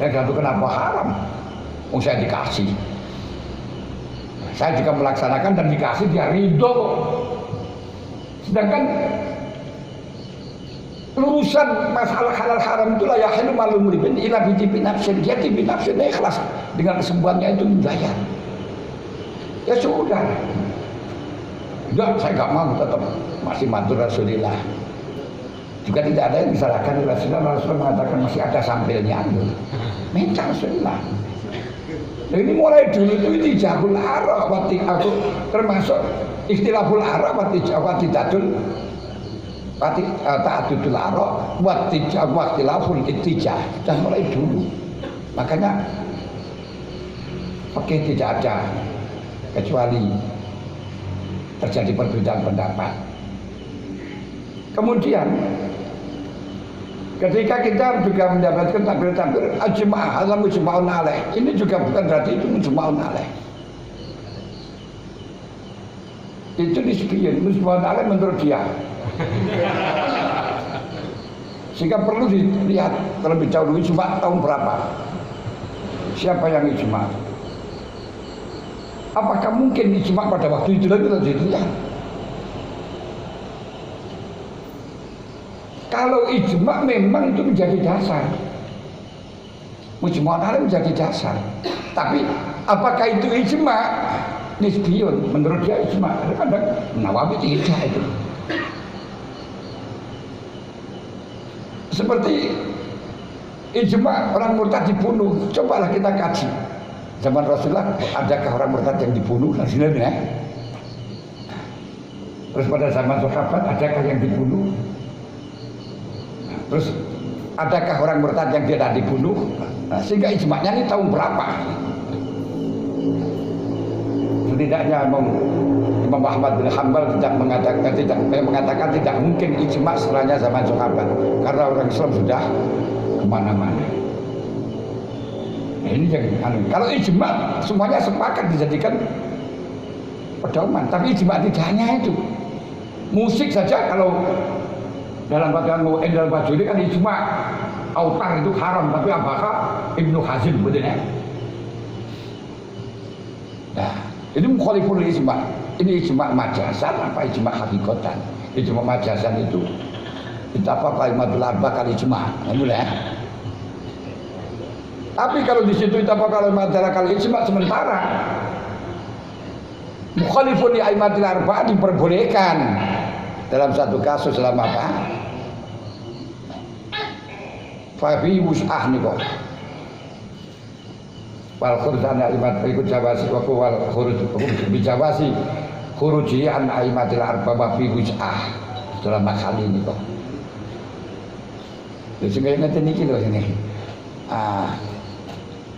Yang satu kenapa haram? Oh saya dikasih. Saya juga melaksanakan dan dikasih dia ridho. Sedangkan urusan masalah halal haram itu lah ya halu malum ribin ila bi nafsin, dia bi nafsin ikhlas dengan kesembuhannya itu membayar. Ya sudah. Enggak, saya enggak mau, tetap masih mantu Rasulullah. Juga tidak ada yang disalahkan Rasulullah. Rasulullah mengatakan masih ada sampilnya. Minta Rasulullah. Nah, ini mulai dulu itu ijahul ara wati aku termasuk istilahul ara wati tadul wati ta'adudul ara wati waktilaful ittijah dan mulai dulu. Makanya oke tidak ada kecuali terjadi perbedaan pendapat. Kemudian ketika kita juga mendapatkan tampil-tampil ajma'ah ala mujma'un alaih, ini juga bukan berarti itu mujma'un alaih. Itu disebut mujma'un alaih menurut dia. Sehingga perlu dilihat terlebih dahulu ijma' tahun berapa, siapa yang ijma', apakah mungkin ijma' pada waktu itu lagi terjadi. Kalau ijma' memang itu menjadi dasar, mujma'un alaih menjadi dasar. Tapi apakah itu ijma'? Nisbiyun, menurut dia ijma'. Kadang Nawawi tidak itu. Seperti ijma' orang murtad dibunuh, cobalah kita kaji. Zaman Rasulullah adakah orang murtad yang dibunuh? Nah, sini ya. Terus pada zaman sahabat adakah yang dibunuh? Terus adakah orang murtad yang tidak dibunuh? Nah, sehingga ijma'nya ini tahun berapa? Setidaknya Imam Ahmad bin Hanbal tidak mengatakan tidak mungkin ijma' setelahnya zaman sahabat, karena orang Islam sudah kemana-mana. Nah, ini yang kalau ijma' semuanya sepakat dijadikan pedoman, tapi ijma' tidak hanya itu. Musik saja kalau dalam bagian Endal Bajuri kan ijma' autar itu haram, tapi apakah Ibnu Hazm betul ya? Nah, ini mukhaliful ijma'. Ini ijma' majasan apa ijma' hakikatan? Ijma' majasan itu apa kalimatul arba kali ijma'. Ya. Tapi kalau di situ apa kalimatul kali ijma' sementara mukhaliful aimatil arba diperbolehkan dalam satu kasus selama apa? Fafi wus'ah nih kok. Wal khurjana imat ikut jawasi waku wal khuruj bijawasi khuruji an aimatil arba fafi wus'ah dalam kali ini kok. Jadi saya ngerti niki loh ini.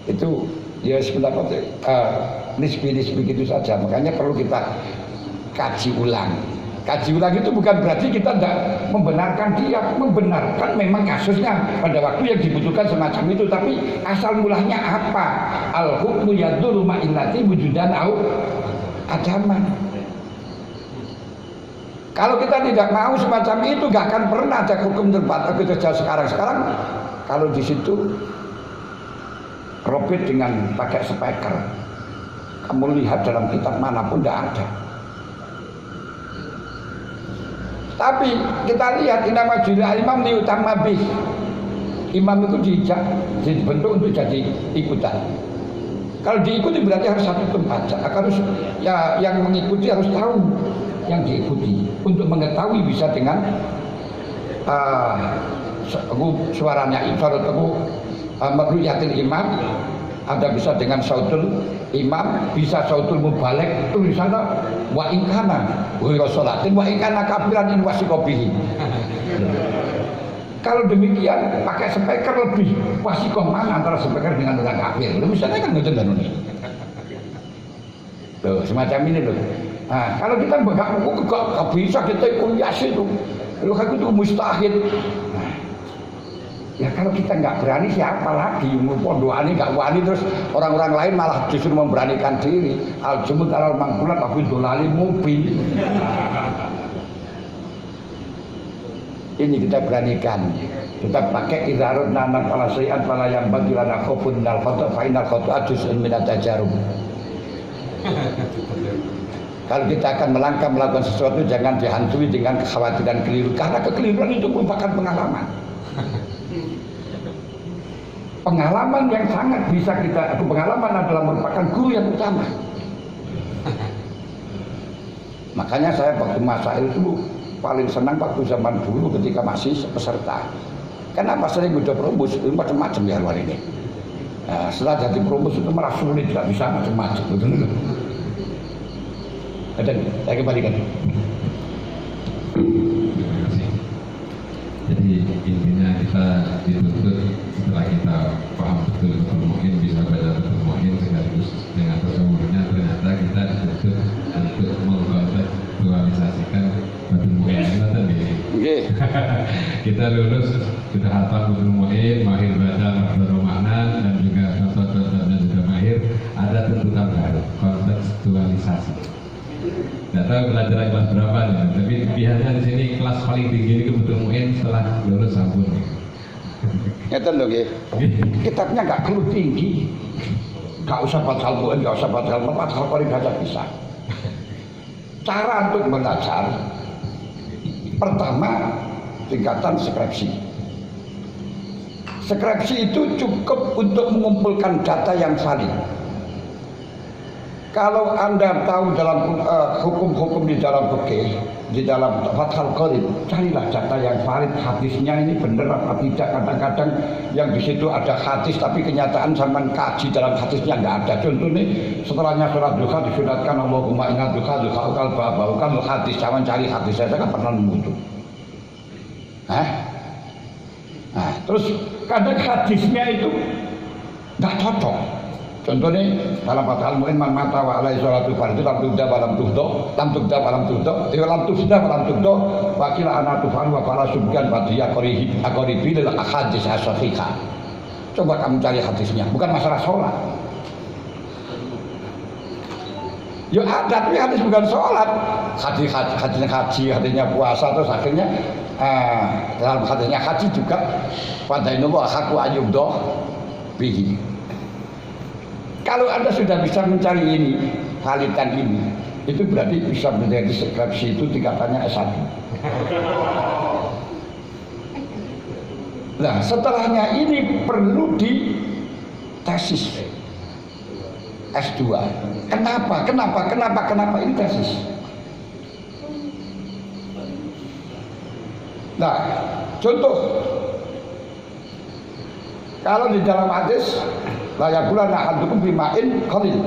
Itu ya sependapat nisbi begitu saja. Makanya perlu kita kaji ulang. Kaji ulang itu bukan berarti kita tidak membenarkan dia, membenarkan memang kasusnya pada waktu yang dibutuhkan semacam itu, tapi asal mulanya apa? Al hukmu yadullu ma'illati wujudan au adaman. Kalau kita tidak mau semacam itu, gak akan pernah ada hukum terbatas kita sekarang. Kalau di situ Robert dengan pakai speaker, kamu lihat dalam kitab manapun tidak ada. Tapi kita lihat nama jula imam liutama bih. Imam itu dibentuk untuk jadi ikutan. Kalau diikuti berarti harus satu tempat. Harus ya yang mengikuti harus tahu yang diikuti untuk mengetahui bisa dengan suaranya suara teguh makruyatil imam, ada bisa dengan sautul imam, bisa sautul mubalek, tulisannya wa ingkana wa sholatin wa ingkana kafiran in wasikobihi. Kalau demikian pakai speaker lebih wasikoh mana antara speaker dengan orang kafir? Misalnya kan gitu dan ini. Loh, semacam ini loh. Nah, kalau kita nggak bisa kita ikut yasin itu, kalau aku itu mustahil. Nah, ya kalau kita nggak berani siapa lagi? Doa ini nggak wani terus orang-orang lain malah justru memberanikan diri. Al jumut alal mangkulat tapi dolali mubin. Ini kita beranikan. Kita pakai idarut nanan ala sayyid fala yang bagilana khofun minal khoto fa'inal khoto ajuzun minat tajarum. Kalau kita akan melangkah melakukan sesuatu, jangan dihantui dengan kekhawatiran keliru, karena kekeliruan itu merupakan pengalaman. Pengalaman yang sangat bisa kita, pengalaman adalah merupakan guru yang utama. Makanya saya waktu masail itu paling senang waktu zaman dulu ketika masih peserta. Kenapa sering udah promus itu macam-macam ya luar ini. Nah, setelah jadi promus itu malah sulit, tidak bisa macam-macam. Betul. Ada, saya kembalikan. Jadi intinya kita dituntut setelah kita paham betul mu'in, bisa baca betul mu'in sekaligus dengan tasawurnya, ternyata kita dituntut untuk mengkontekstualisasikan betul mu'in tadi. Kita lulus sudah hafal betul mu'in, mahir baca makna makna, dan juga contoh-contohnya sudah mahir. Ada tuntutan baru, kontekstualisasi. Tidak tahu pelajaran kelas berapa nih, tapi biasanya di sini kelas paling tinggi ini kebetulan mu'in setelah lulus sampun. Ngeten lho nggih. Kitabnya nggak perlu tinggi. Nggak usah batal mu'in, nggak usah batal qori baca bisa. Cara untuk belajar pertama tingkatan skripsi. Skripsi itu cukup untuk mengumpulkan data yang valid. Kalau Anda tahu dalam hukum-hukum di dalam fikih, di dalam Fathul Qorib, carilah data yang valid, hadisnya ini benar apa tidak. Kadang-kadang yang di situ ada hadis tapi kenyataan zaman kaji dalam hadisnya nggak ada. Contohnya setelahnya sholat duha disunatkan Allahumma inna duha ukal ba'ba'u, kan hadis, jangan cari hadis, saya kan pernah nemu itu. Nah, terus kadang hadisnya itu nggak cocok. Contohnya dalam Fathul Mu'in man mata wa alaihi salatu fardhu lam tubda wa lam tuhdo lam tubda wa lam tuhdo lam tufda wa lam tuhdo wa kila ana tufan wa fala subgan wa dia qoribi lil ahadits as-sahihah. Coba kamu cari hadisnya, bukan masalah sholat. Ya ada, tapi hadis bukan sholat. Hadisnya haji, hadisnya puasa, terus akhirnya dalam hadisnya haji juga pada ini wa haku ayubdo bihi. Kalau Anda sudah bisa mencari ini, validan ini, itu berarti bisa menjadi skripsi itu tingkatannya S1. Nah, setelahnya ini perlu di tesis S2. Kenapa ini tesis? Nah, contoh, kalau di dalam hadis layak bulan ahadukum bima'in qalil.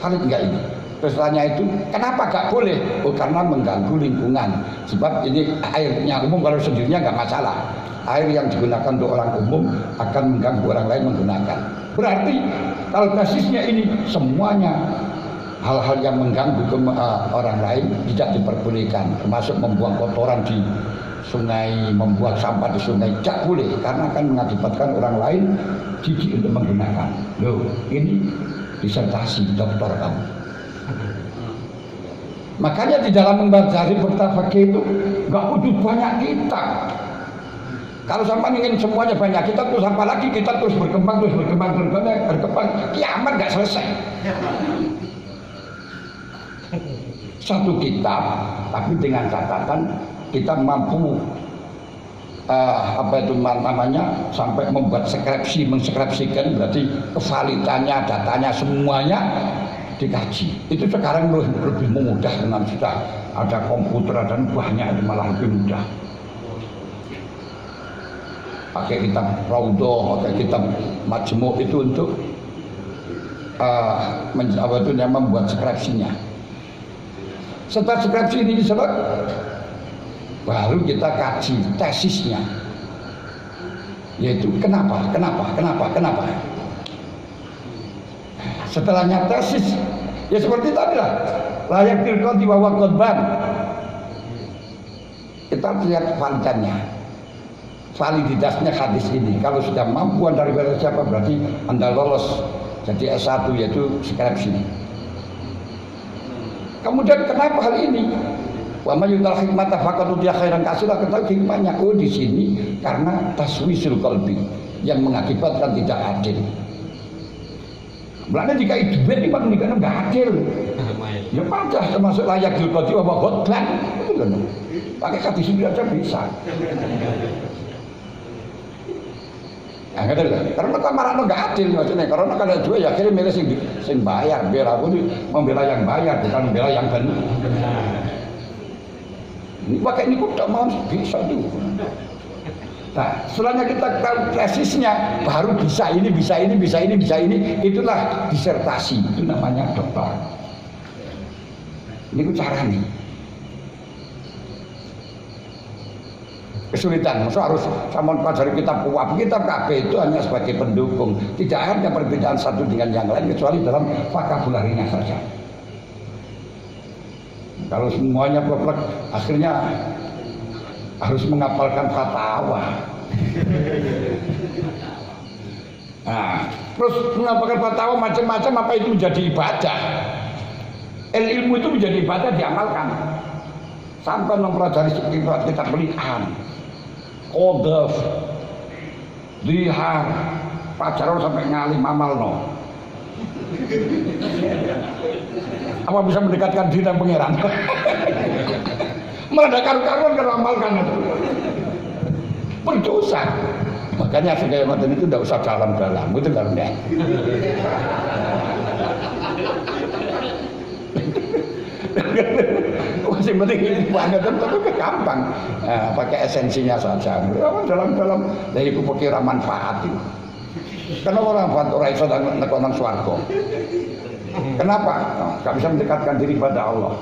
Valid enggak ini? Terus tanya itu, kenapa enggak boleh? Oh, karena mengganggu lingkungan. Sebab ini airnya umum, kalau sendirinya enggak masalah. Air yang digunakan untuk orang umum akan mengganggu orang lain menggunakan. Berarti kalau basisnya ini semuanya hal-hal yang mengganggu orang lain tidak diperbolehkan, termasuk membuang kotoran di sungai, membuat sampah di sungai, tidak boleh, karena akan mengakibatkan orang lain jijik untuk menggunakan. Loh, ini disertasi doktor kamu. Makanya di dalam membaca fakta fakih itu nggak butuh banyak kitab. Kalau sampai ingin semuanya banyak kitab, terus apa lagi kita terus berkembang, kiamat nggak selesai. Satu kitab, tapi dengan catatan kita mampu sampai membuat skripsi, menskripsikan, berarti kevalidannya, datanya semuanya dikaji. Itu sekarang lebih mudah dengan sudah ada komputer dan banyak, malah lebih mudah. Pakai kitab Raudhah, pakai kitab Majmu' itu untuk membuat skripsinya. Setelah skripsi ini selesai, baru kita kaji tesisnya, yaitu kenapa. Setelahnya tesis, ya seperti tadi lah, layak tilkot di bawah korban. Kita lihat validannya, validitasnya hadis ini. Kalau sudah mampuan daripada siapa, berarti Anda lolos jadi S1, yaitu skripsi. Kemudian kenapa hal ini? Wa may yutal hikmata faqad utiya khairan katsira. Ketahui hikmahnya di sini karena taswisul qalbi yang mengakibatkan tidak adil. Mulanya jika duit ini Pak Nikana nggak adil. Ya pantas termasuk layak dilkoti wa khotban. Itu kan. Pakai hadis ini aja bisa. Nah, karena kamaran nggak adil maksudnya. Karena kalau dua ya akhirnya milih sing bayar. Biar aku tuh membela yang bayar bukan membela yang benar. Ini pakai ini kok tak mau bisa tuh. Nah, setelahnya kita tahu tesisnya, baru bisa ini, bisa ini, bisa ini, bisa ini. Itulah disertasi. Itu namanya dokter. Ini cara nih. Kesulitan, maksudnya harus sama pelajari kitab kuwab. Kitab KB itu hanya sebagai pendukung. Tidak ada perbedaan satu dengan yang lain kecuali dalam vokabularinya saja. Kalau semuanya plek, akhirnya harus menghafalkan fatwa. Nah, terus menghafalkan fatwa macam-macam apa itu menjadi ibadah. Ilmu itu menjadi ibadah diamalkan. Sampai mempelajari kitab pelihan. Qadhaf, Dihar, pacaran sampai ngalim amalno. Apa bisa mendekatkan diri dan pangeran? Malah karu-karuan kalau amalkan itu. Berdosa. Makanya segala macam itu tidak usah dalam-dalam, itu kan enggak. Masih penting banget tapi gampang. Nah, pakai esensinya saja. Dalam-dalam dari kira manfaat itu. Kenapa orang manfaat orang iso nang swarga? Kenapa? Gak bisa mendekatkan diri pada Allah.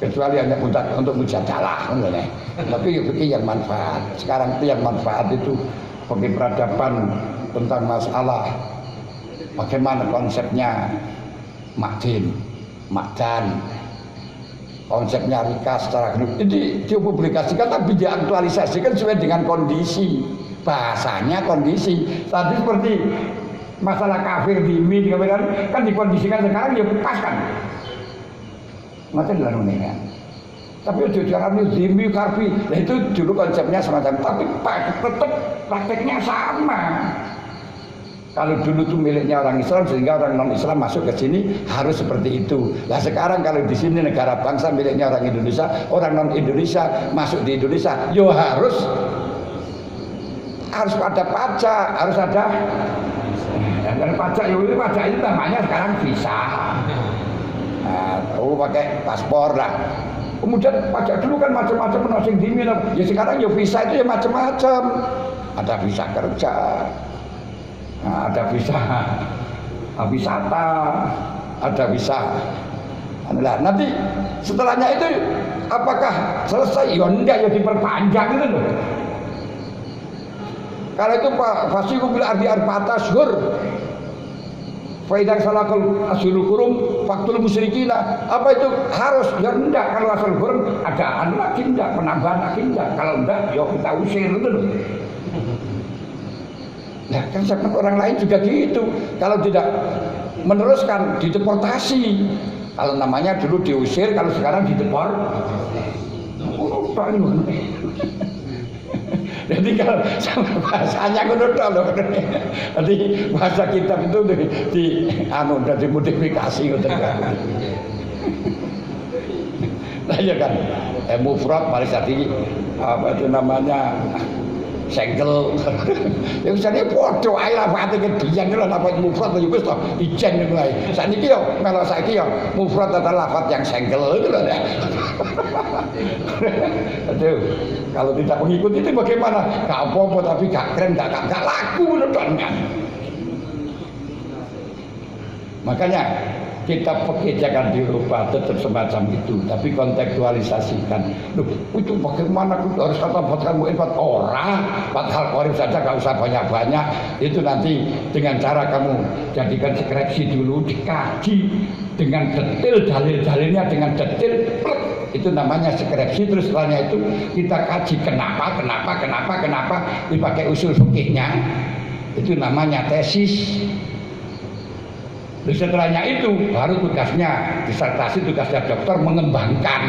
Kecuali hanya untuk mujadalah, tapi pikir yang manfaat. Sekarang itu yang manfaat itu bagi peradaban tentang masalah bagaimana konsepnya makdin, makdan, konsepnya rika secara hidup. Jadi dipublikasikan tapi diaktualisasikan sesuai dengan kondisi. Bahasanya kondisi. Tadi seperti masalah kafir di kan dikondisikan sekarang ya pas kan. Macam dalam ini kan. Tapi jangan zimmi karfi. Nah itu dulu konsepnya semacam. Tapi tetap prakteknya sama. Kalau dulu itu miliknya orang Islam sehingga orang non Islam masuk ke sini harus seperti itu. Nah sekarang kalau di sini negara bangsa miliknya orang Indonesia, orang non Indonesia masuk di Indonesia, yo harus ada pajak, harus ada. Dan pajak itu namanya sekarang visa. Nah, pakai paspor lah. Kemudian pajak dulu kan macam-macam asing dingin. Ya sekarang ya visa itu ya macam-macam. Ada visa kerja. Nah, ada visa wisata, ada visa. Nah, nanti setelahnya itu apakah selesai? Ya enggak, ya diperpanjang itu loh. Kalau itu Pak Fasiku bilang arti arba'ata asyhur. Faidah salakul asyhurul hurum faktul musyrikina. Apa itu harus? Ya enggak, kalau asyhurul hurum ada lagi enggak, penambahan lagi enggak. Kalau enggak, ya kita usir itu loh. Nah kan orang lain juga gitu. Kalau tidak meneruskan dideportasi. Kalau namanya dulu diusir, kalau sekarang didepor. Jadi kalau sama bahasanya loh. Jadi bahasa kitab itu dimodifikasi gitu. Nah ya kan, mufrad mari tadi apa itu namanya senggel. Ya usane padha ae lafate biyen lho lafat mufrad ya wis to ijen ngono ae. Saniki yo melo saiki yo mufrad adalah lafat yang senggel itu lho. Aduh, kalau tidak mengikuti itu bagaimana? Gak apa-apa tapi gak keren, gak laku lho kan. Makanya kita pekerjakan dirubah tetap semacam itu, tapi kontekstualisasikan. Loh, itu bagaimana harus kata buatkan mu'infat orang, padahal korif saja gak usah banyak-banyak. Itu nanti dengan cara kamu jadikan skripsi dulu, dikaji dengan detail, dalil-dalilnya dengan detail, itu namanya skripsi. Terus setelahnya itu kita kaji kenapa, dipakai usul fikihnya, itu namanya tesis. Setelahnya itu baru tugasnya disertasi, tugasnya dokter mengembangkan.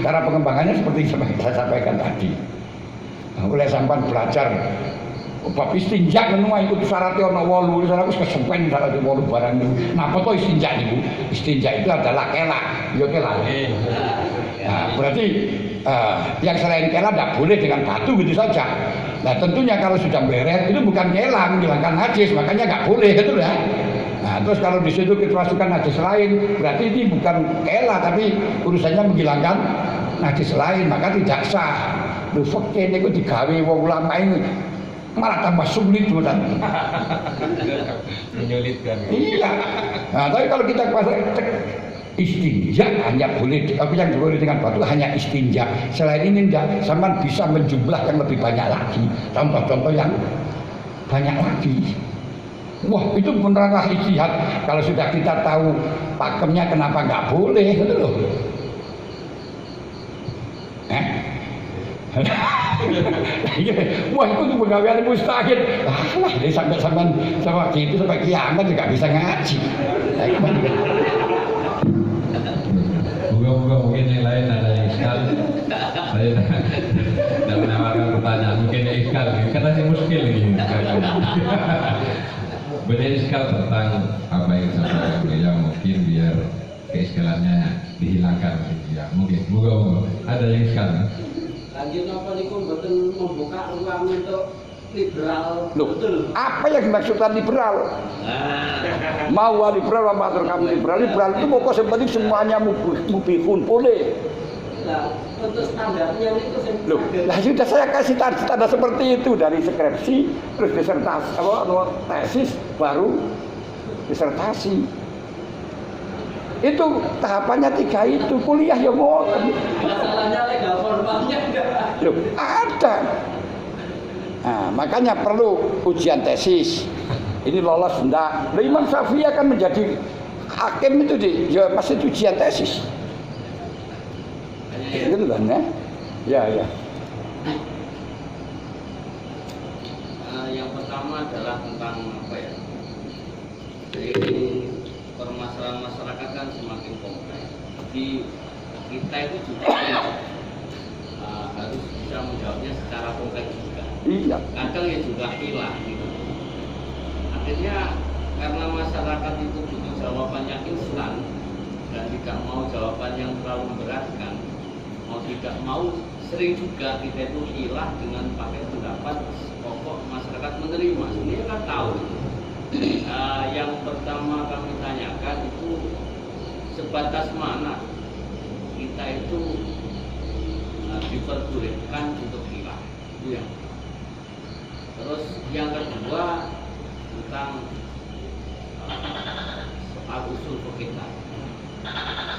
Cara pengembangannya seperti yang saya sampaikan tadi. Oleh sampan belajar bab istinja menua ikut syaratnya ana 8, saya wis kesempen syarat 8 barang niku. Napa to istinja niku? Istinja itu adalah kelak, ya kelak. Nah, berarti yang selain kelak tidak boleh dengan batu gitu saja. Nah, tentunya kalau sudah beres itu bukan kelak, menghilangkan najis, makanya nggak boleh gitu ya. Nah, terus kalau di situ kita masukkan najis lain, berarti ini bukan kelak tapi urusannya menghilangkan najis lain, maka tidak sah. Lho fikih niku digawe wong ulama ini malah tambah sulit bukan? Menyulitkan. Iya. Nah, tapi kalau kita cek istinja hanya boleh, tapi yang boleh dengan batu hanya istinja. Selain ini enggak, sama bisa menjumlah yang lebih banyak lagi. Contoh-contoh yang banyak lagi. Wah, itu beneranlah ijtihad. Kalau sudah kita tahu pakemnya, kenapa nggak boleh gitu loh? Wah, itu pegawaian mustahil. Lah, dia sampai sama gitu sampai kiamat juga bisa ngaji. Moga-moga mungkin yang lain ada yang iskal. Saya tidak menawarkan pertanyaan, mungkin yang iskal, karena saya muskil ini. Benar iskal tentang apa yang disampaikan beliau, mungkin biar keiskalannya dihilangkan. Ya, mungkin. Moga-moga ada yang iskal. Lanjut apa niku mboten membuka ruang untuk liberal. Loh, Betul. apa yang dimaksudkan liberal? Mau liberal apa atur kamu liberal? Liberal itu pokok seperti semuanya mubihun boleh. Nah, untuk standarnya itu Loh, lah sudah saya kasih tanda seperti itu dari skripsi, terus disertasi, tesis, baru disertasi. Itu tahapannya 3 itu, kuliah ya mau. masalahnya legal formalnya enggak. Loh, ada. Nah, makanya perlu ujian tesis. Ini lolos enggak? Nah, Imam Syafi'i akan menjadi hakim itu ya pasti ujian tesis. Gitu kan ya? Ya. Yang pertama adalah tentang apa ya? Jadi permasalahan masyarakat kan semakin kompleks. Jadi kita itu juga harus bisa menjawabnya secara kompleks juga. Iya. Kadang ya juga hilang gitu. Akhirnya karena masyarakat itu butuh jawaban yang instan dan tidak mau jawaban yang terlalu memberatkan, mau tidak mau sering juga kita itu hilang dengan pakai pendapat pokok masyarakat menerima. Sebenarnya kan tahu itu. Yang pertama kami tanyakan itu sebatas mana kita itu diperbolehkan untuk hilang, itu yang. Terus yang kedua tentang soal usul kita.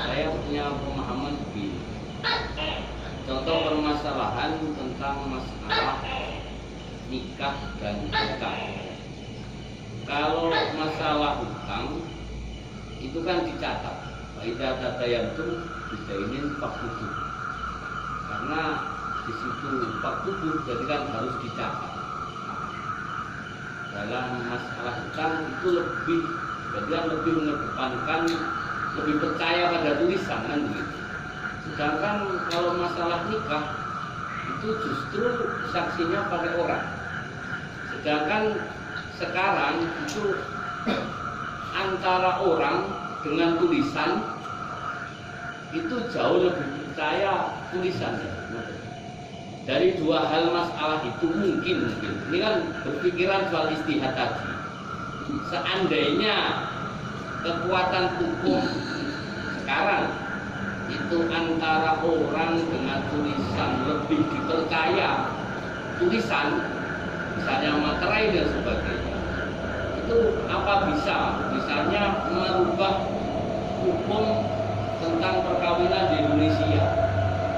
Saya punya pemahaman begini. Contoh permasalahan tentang masalah nikah dan hutang. Kalau masalah hutang itu kan dicatat. Idza tadayantum bidainin faqtubu. Karena di situ faqtubu jadi kan harus dicatat. Dalam masalah hutang itu lebih mengedepankan, lebih percaya pada tulisan kan begitu. Sedangkan kalau masalah nikah itu justru saksinya pakai orang. Sedangkan sekarang itu antara orang dengan tulisan itu jauh lebih percaya tulisannya. Dari 2 hal masalah itu mungkin ini kan berpikiran soal istihad tadi. Seandainya kekuatan hukum sekarang itu antara orang dengan tulisan lebih dipercaya tulisan, misalnya materai dan sebagainya, itu apa bisa misalnya merubah hukum tentang perkawinan di Indonesia?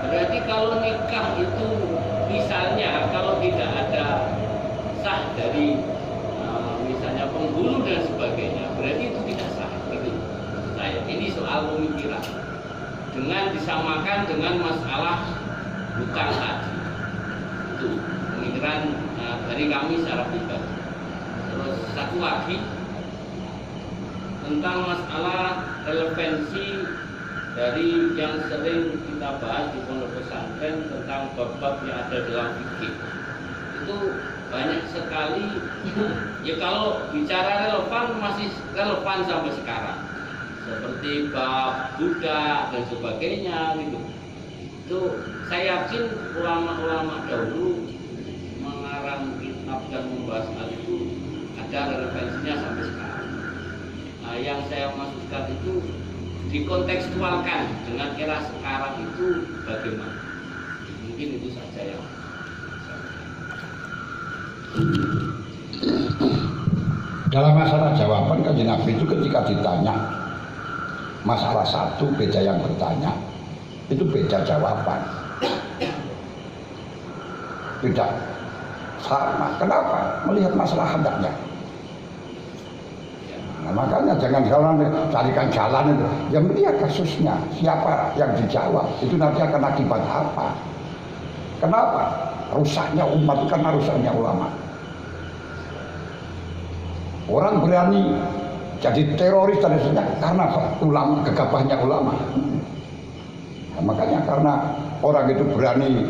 Berarti kalau nikah itu misalnya kalau tidak ada sah dari misalnya penghulu dan sebagainya, berarti itu tidak sah. Itu saya. Ini soal pemikiran. Dengan disamakan dengan masalah hutang tadi. Itu pemikiran dari kami secara pribadi. Terus satu lagi tentang masalah relevansi dari yang sering kita bahas di pondok pesantren tentang bab-bab yang ada dalam fikih. Itu banyak sekali. Ya kalau bicara relevan masih relevan sampai sekarang. Seperti bab budak dan sebagainya gitu. Itu saya yakin ulama-ulama dahulu mengarang kitab dan membahas hal itu ada relevansinya sampai sekarang. Nah, yang saya maksudkan itu dikontekstualkan dengan era sekarang itu bagaimana? Mungkin itu saja yang dalam masalah jawaban kan Nabi itu ketika ditanya masalah satu beda yang bertanya, itu beda jawaban, tidak sama. Kenapa? Melihat masalah hendaknya. Nah, makanya jangan jalan carikan jalan itu. Yang melihat kasusnya siapa yang dijawab itu nanti akan akibat apa? Kenapa? Rusaknya umat itu karena rusaknya ulama. Orang berani jadi teroris dan sebagainya karena ulama, gegabahnya ulama. Nah, makanya karena orang itu berani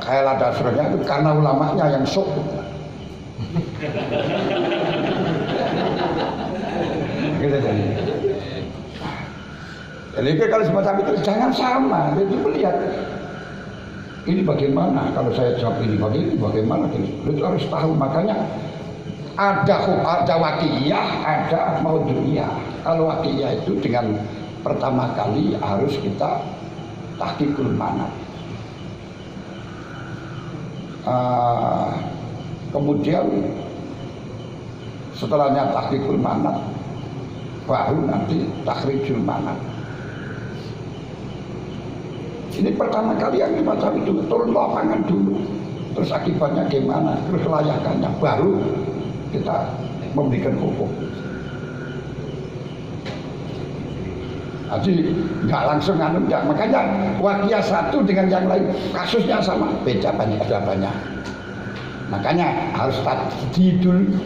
kayak ada suratnya itu karena ulamanya yang sok. Gitu, jadi kalau semacam itu jangan sama. Jadi melihat ini bagaimana kalau saya jawab ini bagaimana itu harus tahu. Makanya ada wakiyah, ada maudhu'iyah. Kalau wakiyah itu dengan pertama kali harus kita tahqiqul manat. Kemudian setelahnya tahqiqul manat baru nanti takhrijul manat. Ini pertama kali yang semacam itu turun lapangan dulu, terus akibatnya gimana, terus kelayakannya, baru kita memberikan hukum. Jadi nggak langsung enggak. Makanya wakiyah satu dengan yang lain kasusnya sama, beda banyak, ada banyak. Makanya harus tajdidul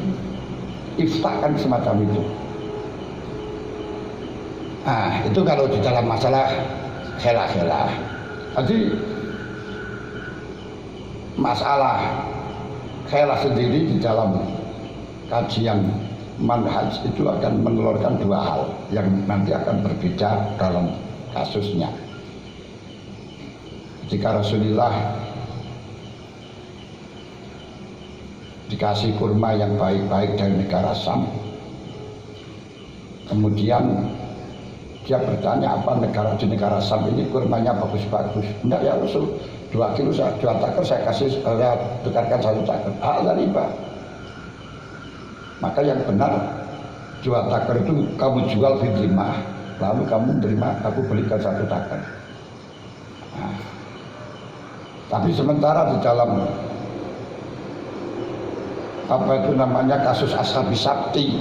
iftakan semacam itu. Nah, itu kalau di dalam masalah khilaf. Jadi masalah khilaf sendiri di dalam kajian manhaj itu akan menelurkan dua hal yang nanti akan berbeda dalam kasusnya. Jika Rasulullah dikasih kurma yang baik-baik dari negara Syam, kemudian dia bertanya apa di negara Syam ini kurmanya bagus-bagus. Enggak ya Rasul, 2 kilo 2 takar saya kasih, saya tukarkan 1 takar. Riba. Maka yang benar 2 takar itu kamu jual fitrimah, lalu kamu menerima aku belikan 1 takar. Nah, tapi sementara di dalam apa itu namanya kasus Ashabi Sabti,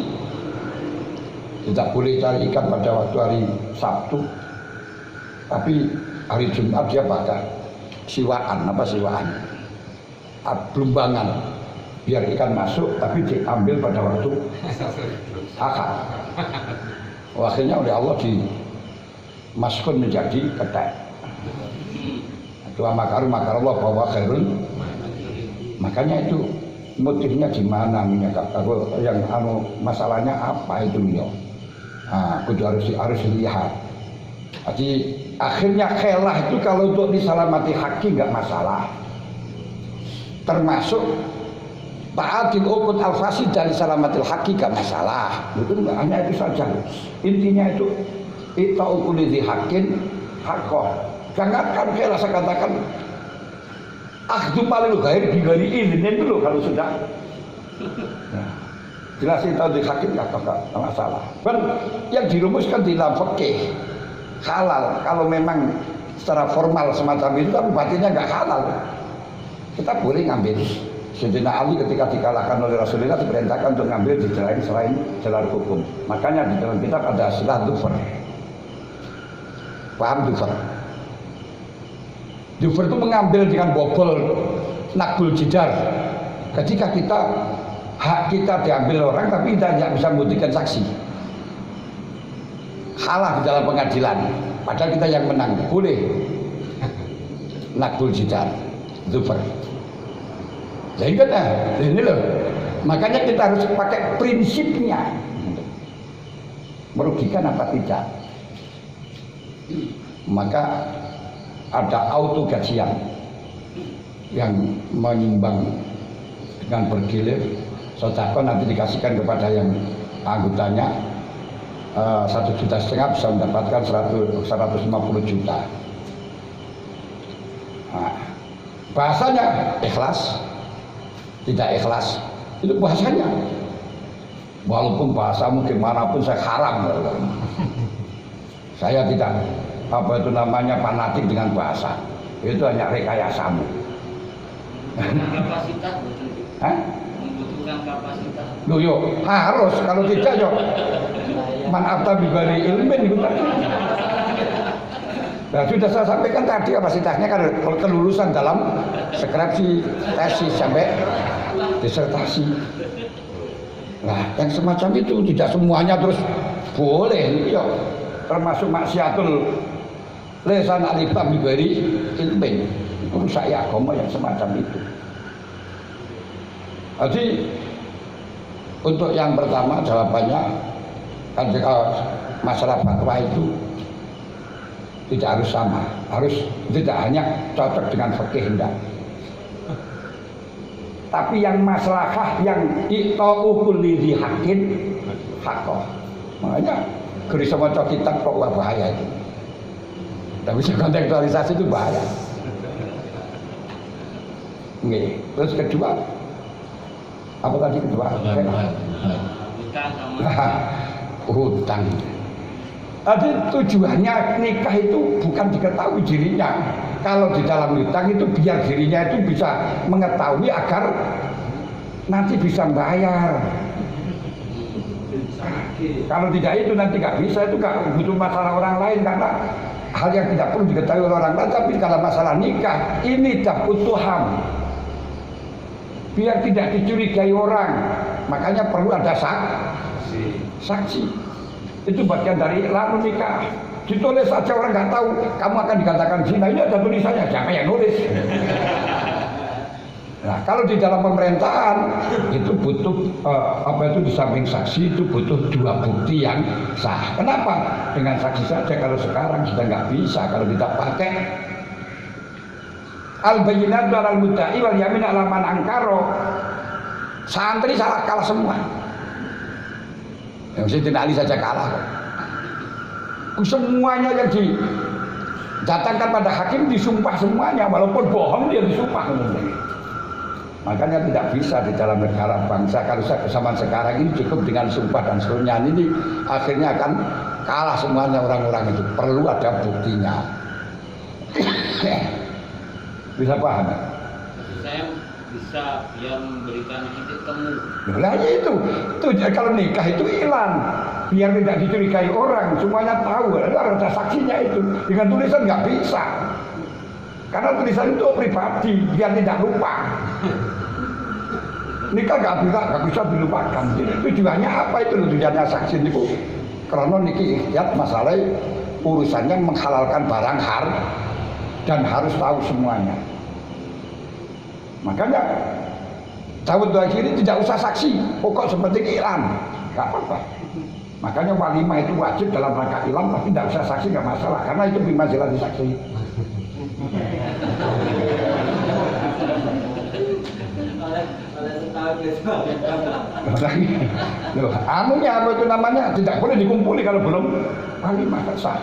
tidak boleh cari ikan pada waktu hari Sabtu, tapi hari Jumat dia pakai siwaan, belumbangan, biar ikan masuk tapi diambil pada waktu Ahad. Akhirnya oleh Allah dimasukkan menjadi ketek. Doa makar Allah bahwa khairun. Makanya itu motifnya di mana yang masalahnya apa itu ya. Nah, itu harus dilihat. Jadi akhirnya khilaf itu kalau untuk disalamati haki nggak masalah. Termasuk ta'atil uqud al-fasid dari salamatil haki nggak masalah. Itu hanya itu saja. Intinya itu ita'u kulli hakin haqqah. Jangankan khilaf saya katakan akhdu palil ghair bi ghairi idzin dulu kalau sudah. Nah, jelasin tahu di hakim nggak masalah. Dan yang dirumuskan di dalam fikih halal kalau memang secara formal semacam itu, tapi batinnya nggak halal. Kita boleh ngambil. Sayyidina Ali ketika dikalahkan oleh Rasulullah diperintahkan untuk ngambil di jalan selain jalur hukum. Makanya di dalam kitab ada istilah dufer. Paham dufer? Dufer itu mengambil dengan bobol nakbul jidar. Ketika hak kita diambil orang tapi kita tidak bisa membuktikan saksi. kalah di dalam pengadilan, padahal kita yang menang, boleh nakbul jidar, zufer. Jadi kan ini loh, makanya kita harus pakai prinsipnya. Merugikan apa tidak? Maka ada auto gajian yang menyimbang dengan bergilir. Sedekah nanti dikasihkan kepada yang anggotanya 1,5 juta bisa mendapatkan 150 juta. Nah, bahasanya ikhlas, tidak ikhlas, itu bahasanya. Walaupun bahasamu gimana pun saya haram. Saya tidak fanatik dengan bahasa. Itu hanya rekayasamu. Kapasitas Hah? membutuhkan kapasitas. Loh yo harus, kalau tidak yo man afta bi ghairi ilmin itu tadi. Nah, sudah saya sampaikan tadi kapasitasnya kan kelulusan dalam skripsi, tesis sampai disertasi. Nah, yang semacam itu tidak semuanya terus boleh, yo. Termasuk maksiatul lesan alifam bi ghairi ilmin. Rusak agama yang semacam itu. Jadi untuk yang pertama jawabannya kan masalah fatwa itu tidak harus sama, harus tidak hanya cocok dengan fikih enggak. Tapi yang maslahah yang ita'u kulli dzi haqqin haqqo. Makanya geris maca kitab kok bahaya itu. Tapi kontekstualisasi itu bahaya. Nggih. Terus kedua apa tadi kedua? Hutang. Jadi tujuannya nikah itu bukan diketahui dirinya. Kalau di dalam hutang itu biar dirinya itu bisa mengetahui agar nanti bisa bayar. Kalau tidak itu nanti nggak bisa, itu nggak butuh masalah orang lain karena hal yang tidak perlu diketahui oleh orang lain. Tapi kalau masalah nikah ini tabutuham, biar tidak dicurigai orang, makanya perlu ada saksi. Itu bagian dari lalu nikah. Ditulis saja orang nggak tahu, kamu akan dikatakan zina. Ini ada tulisannya, siapa yang nulis? Nah, kalau di dalam pemerintahan itu butuh di samping saksi itu butuh 2 bukti yang sah. Kenapa? Dengan saksi saja kalau sekarang sudah nggak bisa kalau kita pakai al-bayyinatu 'alal mudda'i wal yamin 'ala man ankara. Santri salah kalah semua. Yang Sayyidina Ali saja kalah. Semuanya yang didatangkan pada hakim disumpah semuanya, walaupun bohong dia disumpah. Makanya tidak bisa di dalam negara bangsa kalau zaman sekarang ini cukup dengan sumpah dan seterusnya, ini akhirnya akan kalah semuanya orang-orang itu. Perlu ada buktinya. Bisa paham? Saya bisa biar memberikan titik temu. Nah itu kalau nikah itu hilang, biar tidak dicurigai orang, semuanya tahu. Ada saksinya itu. Dengan tulisan nggak bisa, karena tulisan itu pribadi, biar tidak lupa. Nikah nggak bisa dilupakan. Jadi tujuannya apa itu? Tujuannya saksi itu karena niki ikhtiar masalah urusannya menghalalkan barang dan harus tahu semuanya. Makanya Dawud akhiri tidak usah saksi, pokok seperti ilam, nggak apa-apa. Makanya walimah itu wajib dalam rangka ilam, tapi tidak usah saksi nggak masalah, karena itu bimazilah di saksi. Loh, anunya apa itu namanya? Tidak boleh dikumpuli kalau belum walimah sah.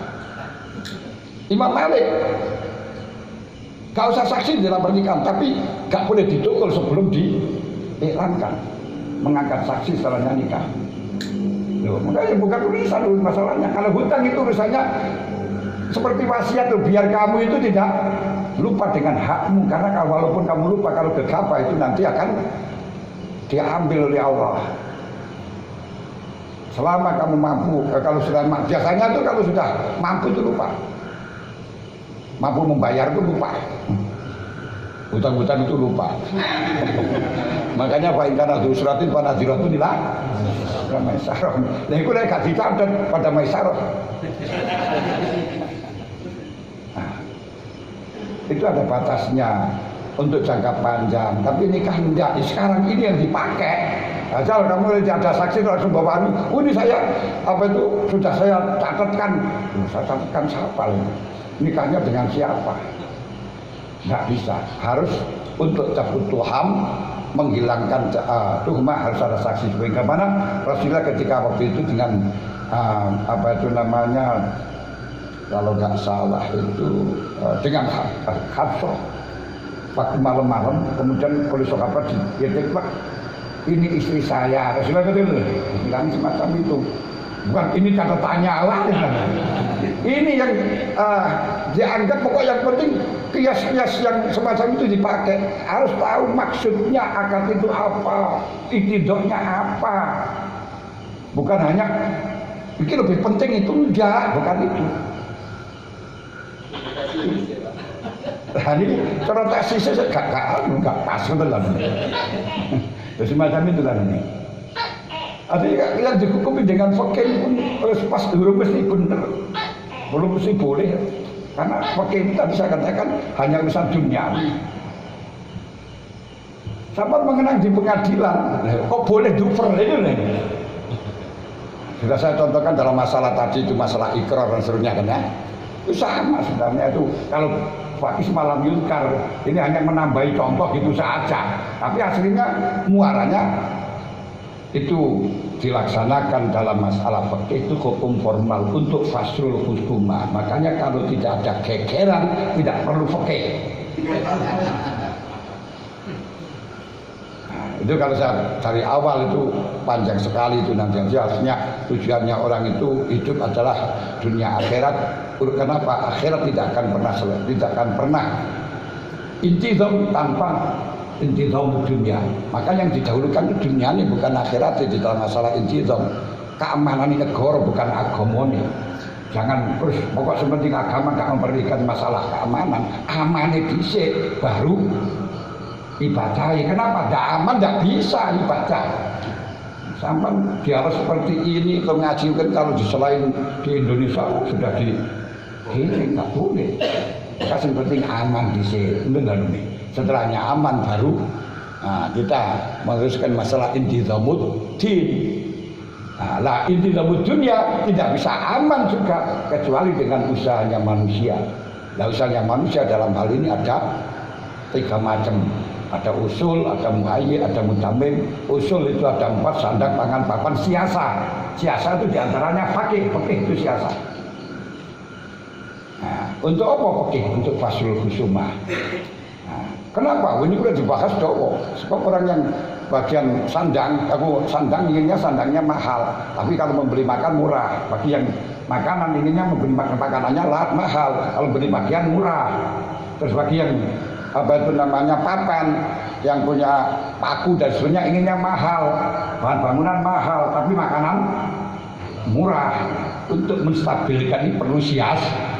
Imam Malik gak usah saksi dalam pernikahan, tapi gak boleh ditukul sebelum diiklankan. Mengangkat saksi setelahnya nikah. Loh, makanya bukan tulisan masalahnya. Kalau hutang itu urusannya seperti wasiat tuh, biar kamu itu tidak lupa dengan hakmu, karena kalau walaupun kamu lupa, kalau gegabah itu nanti akan diambil oleh Allah. Selama kamu mampu, kalau sudah biasanya tuh kalau sudah mampu itu lupa. Mampu membayar itu lupa. Hutang-hutang itu lupa. Makanya Pak Inkana Dusratin pada Nadiratun ilah Maisarah. Nah itu gak dicatat pada Maisarah. Nah, itu ada batasnya untuk jangka panjang. Tapi nikah enggak. Sekarang ini yang dipakai. Asal kamu ada saksi langsung bawa ini saya apa itu sudah saya catatkan. Saya catatkan siapa ini? Nikahnya dengan siapa? Nggak bisa. Harus untuk cabut tuham, menghilangkan tuhmah harus ada saksi. Bagaimana Rasulullah ketika waktu itu dengan apa itu namanya kalau nggak salah itu dengan Hafsah waktu malam-malam kemudian oleh sahabat diyetek Pak ini istri saya. Rasulullah kata bilang semacam itu. Bukan ini catatannya Allah. Ini yang dianggap pokok yang penting kias-kias yang semacam itu dipakai. Harus tahu maksudnya akad itu apa, iktidoknya apa. Bukan hanya ini lebih penting itu enggak, bukan itu. Nah ini cara tesisnya enggak pas betul. Jadi semacam itu kan ini. Artinya yang dihukumi dengan fakir pun pas dulu mesti benar, belum mesti boleh. Karena fakir itu tadi saya katakan hanya urusan dunia. Sampai mengenang di pengadilan, kok boleh dufer itu nih? Sudah saya contohkan dalam masalah tadi itu masalah ikrar dan seterusnya kan ya. Itu sama sebenarnya itu kalau fakir malam yulkar ini hanya menambahi contoh gitu saja. Tapi aslinya muaranya itu dilaksanakan dalam masalah fikih itu hukum formal untuk fasrul husuma. Makanya kalau tidak ada gegeran tidak perlu fikih. Nah, itu kalau saya dari awal itu panjang sekali itu nanti harusnya tujuannya orang itu hidup adalah dunia akhirat. Kenapa akhirat tidak akan pernah intizam tanpa intizam dunia. Maka yang didahulukan itu dunia ini bukan akhirat di dalam masalah intizam. Keamanan ini negara bukan agama ini. Jangan terus pokok sepenting agama gak memberikan masalah keamanan. Amannya dhisik baru ibadah. Kenapa? Tidak aman tidak bisa ibadah. Sampai dialog seperti ini atau ngaji kan kalau di selain di Indonesia sudah ini nggak boleh. Yang penting aman dhisik. Setelahnya aman baru kita meneruskan masalah intizamuddin. Lah intizamud dunia tidak bisa aman juga kecuali dengan usahanya manusia. Lah usahanya manusia dalam hal ini ada 3 macam. Ada usul, ada muayyi, ada mutamim. Usul itu ada 4, sandang, pangan, papan, siasa. Siasa itu diantaranya fakih itu siasa. Nah, untuk apa fakih? Untuk faslul husumah. Nah, kenapa? Ini sudah dibahas dowo. Sebab orang yang bagian sandang, aku sandang inginnya sandangnya mahal. Tapi kalau membeli makan murah. Bagi yang makanan inginnya membeli makanannya mahal. Kalau beli bagian murah. Terus bagi yang apa itu namanya papan yang punya paku dan sebagainya inginnya mahal, bahan bangunan mahal, tapi makanan murah. Untuk menstabilkan ini perlu siasa.